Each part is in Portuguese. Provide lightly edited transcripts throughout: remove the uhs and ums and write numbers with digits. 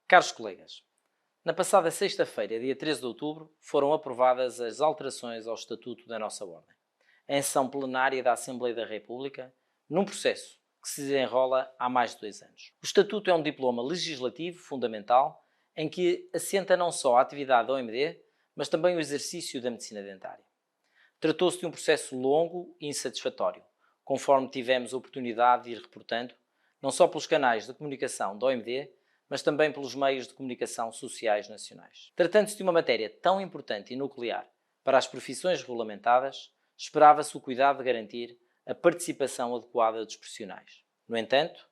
Caros colegas, na passada sexta-feira, dia 13 de outubro, foram aprovadas as alterações ao Estatuto da nossa Ordem, em sessão plenária da Assembleia da República, num processo que se desenrola há mais de 2 anos. O Estatuto é um diploma legislativo fundamental em que assenta não só a atividade da OMD, mas também o exercício da medicina dentária. Tratou-se de um processo longo e insatisfatório, conforme tivemos a oportunidade de ir reportando, não só pelos canais de comunicação da OMD, mas também pelos meios de comunicação sociais nacionais. Tratando-se de uma matéria tão importante e nuclear para as profissões regulamentadas, esperava-se o cuidado de garantir a participação adequada dos profissionais. No entanto,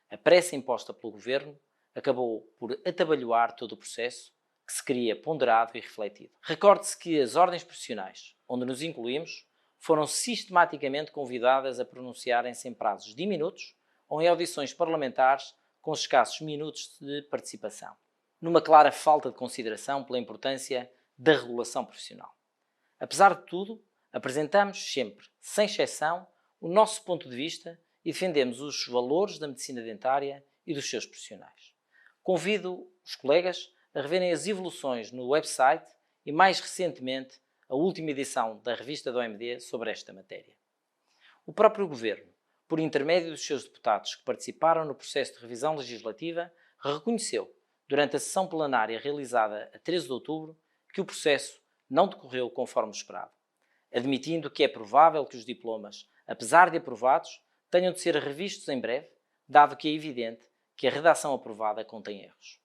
a pressa imposta pelo Governo acabou por atabalhoar todo o processo, que se queria ponderado e refletido. Recorde-se que as ordens profissionais, onde nos incluímos, foram sistematicamente convidadas a pronunciarem-se em prazos diminutos ou em audições parlamentares com escassos minutos de participação, numa clara falta de consideração pela importância da regulação profissional. Apesar de tudo, apresentamos sempre, sem exceção, o nosso ponto de vista e defendemos os valores da medicina dentária e dos seus profissionais. Convido os colegas a reverem as evoluções no website e, mais recentemente, a última edição da revista da OMD sobre esta matéria. O próprio Governo, por intermédio dos seus deputados que participaram no processo de revisão legislativa, reconheceu, durante a sessão plenária realizada a 13 de outubro, que o processo não decorreu conforme esperado, admitindo que é provável que os diplomas, apesar de aprovados, tenham de ser revistos em breve, dado que é evidente que a redação aprovada contém erros.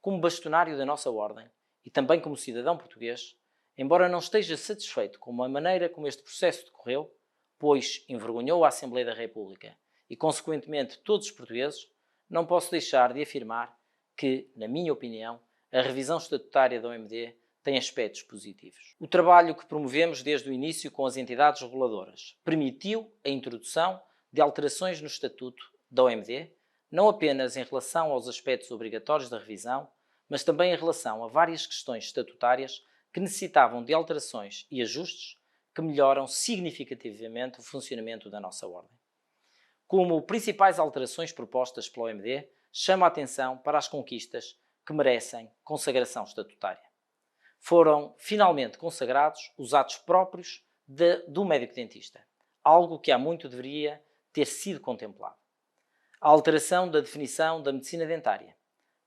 Como bastonário da nossa Ordem, e também como cidadão português, embora não esteja satisfeito com a maneira como este processo decorreu, pois envergonhou a Assembleia da República e, consequentemente, todos os portugueses, não posso deixar de afirmar que, na minha opinião, a revisão estatutária da OMD tem aspectos positivos. O trabalho que promovemos desde o início com as entidades reguladoras permitiu a introdução de alterações no Estatuto da OMD, não apenas em relação aos aspectos obrigatórios da revisão, mas também em relação a várias questões estatutárias que necessitavam de alterações e ajustes que melhoram significativamente o funcionamento da nossa Ordem. Como principais alterações propostas pela OMD, chamo a atenção para as conquistas que merecem consagração estatutária. Foram finalmente consagrados os atos próprios do médico-dentista, algo que há muito deveria ter sido contemplado. A alteração da definição da medicina dentária,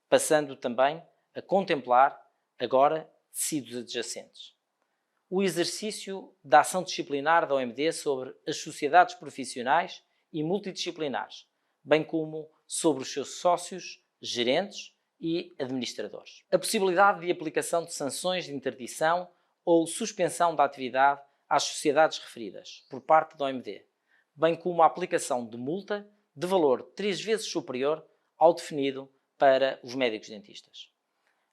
passando também a contemplar agora tecidos adjacentes. O exercício da ação disciplinar da OMD sobre as sociedades profissionais e multidisciplinares, bem como sobre os seus sócios, gerentes e administradores. A possibilidade de aplicação de sanções de interdição ou suspensão da atividade às sociedades referidas por parte da OMD, bem como a aplicação de multa de valor 3 vezes superior ao definido para os médicos dentistas.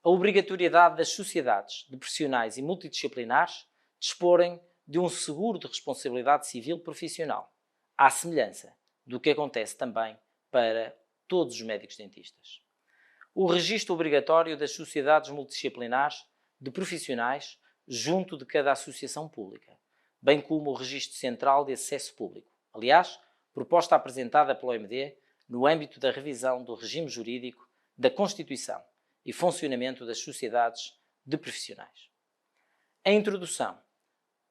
A obrigatoriedade das sociedades de profissionais e multidisciplinares disporem de um seguro de responsabilidade civil profissional, à semelhança do que acontece também para todos os médicos dentistas. O registro obrigatório das sociedades multidisciplinares de profissionais junto de cada associação pública, bem como o registro central de acesso público. Aliás, proposta apresentada pela OMD no âmbito da revisão do regime jurídico da Constituição e funcionamento das sociedades de profissionais. A introdução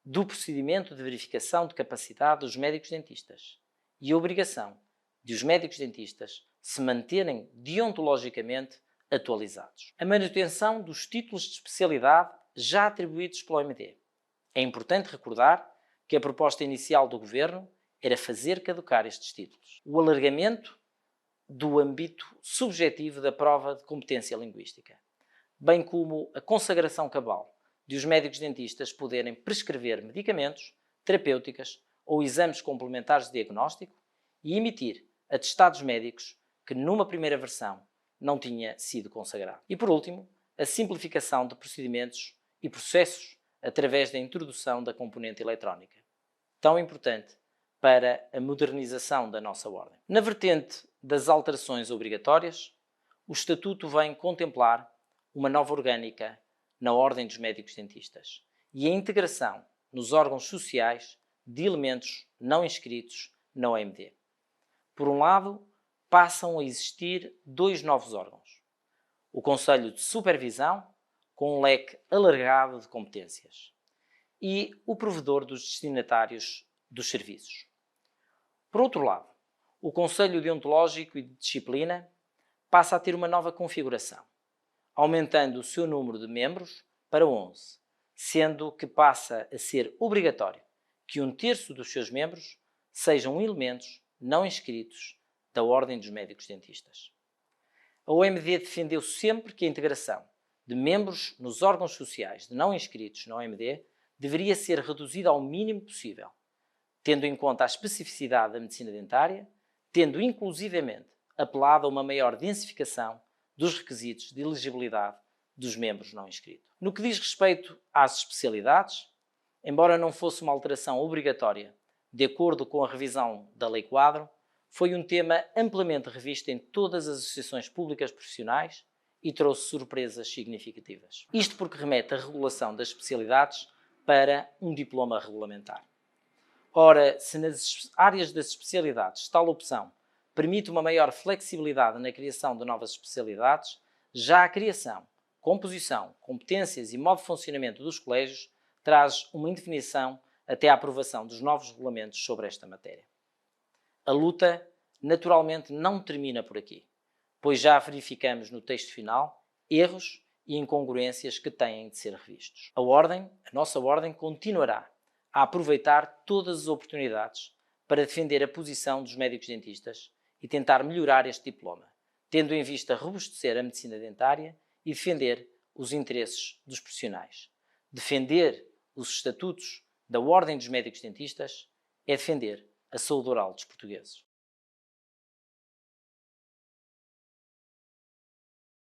do procedimento de verificação de capacidade dos médicos dentistas e a obrigação de os médicos dentistas se manterem deontologicamente atualizados. A manutenção dos títulos de especialidade já atribuídos pela OMD. É importante recordar que a proposta inicial do Governo era fazer caducar estes títulos. O alargamento do âmbito subjetivo da prova de competência linguística, bem como a consagração cabal de os médicos dentistas poderem prescrever medicamentos, terapêuticas ou exames complementares de diagnóstico e emitir atestados médicos que numa primeira versão não tinha sido consagrado. E por último, a simplificação de procedimentos e processos através da introdução da componente eletrónica, tão importante para a modernização da nossa Ordem. Na vertente das alterações obrigatórias, o Estatuto vem contemplar uma nova orgânica na Ordem dos Médicos Dentistas e a integração nos órgãos sociais de elementos não inscritos na OMD. Por um lado, passam a existir 2 novos órgãos. o Conselho de Supervisão, com um leque alargado de competências, e o provedor dos destinatários dos serviços. Por outro lado, o Conselho Deontológico e de Disciplina passa a ter uma nova configuração, aumentando o seu número de membros para 11, sendo que passa a ser obrigatório que 1/3 dos seus membros sejam elementos não inscritos da Ordem dos Médicos Dentistas. A OMD defendeu sempre que a integração de membros nos órgãos sociais de não inscritos na OMD deveria ser reduzida ao mínimo possível, tendo em conta a especificidade da medicina dentária, tendo inclusivamente apelado a uma maior densificação dos requisitos de elegibilidade dos membros não inscritos. No que diz respeito às especialidades, embora não fosse uma alteração obrigatória de acordo com a revisão da Lei Quadro, foi um tema amplamente revisto em todas as associações públicas profissionais e trouxe surpresas significativas. Isto porque remete a regulação das especialidades para um diploma regulamentar. Ora, se nas áreas das especialidades tal opção permite uma maior flexibilidade na criação de novas especialidades, já a criação, composição, competências e modo de funcionamento dos colégios traz uma indefinição até à aprovação dos novos regulamentos sobre esta matéria. A luta, naturalmente, não termina por aqui, pois já verificamos no texto final erros e incongruências que têm de ser revistos. A nossa Ordem, continuará a aproveitar todas as oportunidades para defender a posição dos médicos dentistas e tentar melhorar este diploma, tendo em vista robustecer a medicina dentária e defender os interesses dos profissionais. Defender os estatutos da Ordem dos Médicos Dentistas é defender a saúde oral dos portugueses.